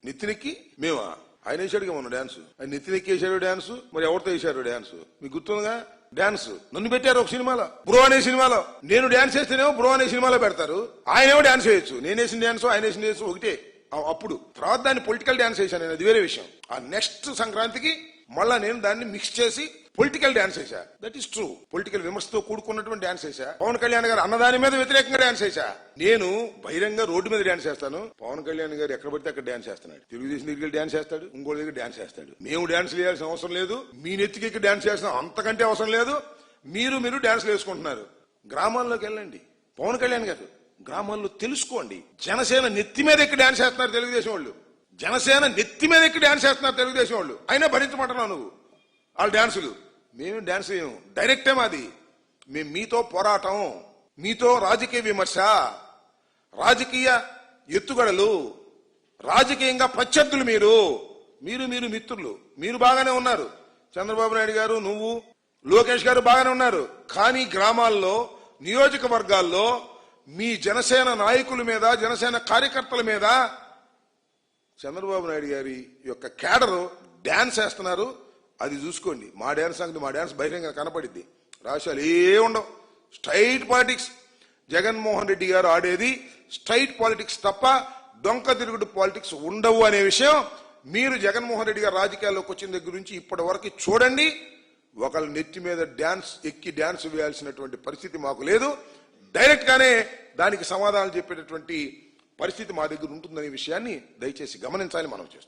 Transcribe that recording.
నెత్తినెక్కి మేమా ఆయన వేసాడుగా మొన్న డాన్స్, ఆయన నెత్తినెక్కి వేసాడు డాన్స్, మరి ఎవరితో వేసాడు డాన్స్ మీకు గుర్తుందిగా. డాన్స్ నన్ను పెట్టారు ఒక సినిమాలో, బ్రో అనే సినిమాలో. నేను డాన్స్ చేస్తేనేమో బ్రో అనే సినిమాలో పెడతారు, ఆయనేమో డాన్స్ వేయచ్చు. నేను వేసిన డాన్స్ ఆయన వేసిన డాన్స్ ఒకటే. అప్పుడు తర్వాత దాన్ని పొలిటికల్ డాన్స్ వేసాను నేను, అది వేరే విషయం. ఆ నెక్స్ట్ సంక్రాంతికి మళ్ళా నేను దాన్ని మిక్స్ చేసి పొలిటికల్ డాన్స్ వేసా. That is true. పొలిటికల్ విమర్శతో కూడుకున్నటువంటి డాన్స్ వేసా. పవన్ కళ్యాణ్ గారు అన్నదాని మీద వ్యతిరేకంగా డాన్స్ వేసా. నేను బహిరంగ రోడ్డు మీద డాన్స్ చేస్తాను, పవన్ కళ్యాణ్ గారు ఎక్కడ పడితే అక్కడ డాన్స్ చేస్తున్నాడు. తెలుగుదేశం దగ్గర డాన్స్ చేస్తాడు, ఇంకోటి దగ్గర డాన్స్ చేస్తాడు. మేము డాన్స్ వేయాల్సిన అవసరం లేదు, మీ నెత్తికి డాన్స్ చేసిన అంతకంటే అవసరం లేదు. మీరు డాన్స్లు వేసుకుంటున్నారు. గ్రామాల్లోకి వెళ్ళండి, పవన్ కళ్యాణ్ గారు గ్రామాల్లో తెలుసుకోండి. జనసేన నెత్తి మీద ఎక్కి డాన్స్ చేస్తున్నారు తెలుగుదేశం వాళ్ళు, జనసేన నెత్తి మీద ఎక్కి డాన్స్ చేస్తున్నారు తెలుగుదేశం వాళ్ళు. అయినా భరించమంటున్నావు నువ్వు వాళ్ళ డాన్సులు. మేము డాన్స్ వేయం, డైరెక్టే మాది. మేము మీతో పోరాటం, మీతో రాజకీయ విమర్శ, రాజకీయ ఎత్తుగడలు, రాజకీయంగా ప్రత్యర్థులు. మీరు మీరు మీరు మిత్రులు, మీరు బాగానే ఉన్నారు. చంద్రబాబు నాయుడు గారు, నువ్వు, లోకేష్ గారు బాగానే ఉన్నారు. కానీ గ్రామాల్లో, నియోజకవర్గాల్లో మీ జనసేన నాయకుల మీద, జనసేన కార్యకర్తల మీద చంద్రబాబు నాయుడు గారి యొక్క కేడరు డాన్స్ వేస్తున్నారు. అది చూసుకోండి. మా డాన్స్ అంటే మా డాన్స్ బహిరంగ కనపడిద్ది. రాష్ట్రాలు ఏ ఉండవు, స్ట్రైట్ పాలిటిక్స్. జగన్మోహన్ రెడ్డి గారు ఆడేది స్ట్రైట్ పాలిటిక్స్ తప్ప డొంక తిరుగుడు పాలిటిక్స్ ఉండవు అనే విషయం మీరు జగన్మోహన్ రెడ్డి గారు రాజకీయాల్లోకి వచ్చిన దగ్గర నుంచి ఇప్పటి వరకు చూడండి. ఒకళ్ళ నెత్తి మీద డాన్స్ ఎక్కి డాన్స్ వేయాల్సినటువంటి పరిస్థితి మాకు లేదు. డైరెక్ట్ గానే దానికి సమాధానం చెప్పేటటువంటి పరిస్థితి మా దగ్గర ఉంటుందనే విషయాన్ని దయచేసి గమనించాలని మనం చేస్తాం.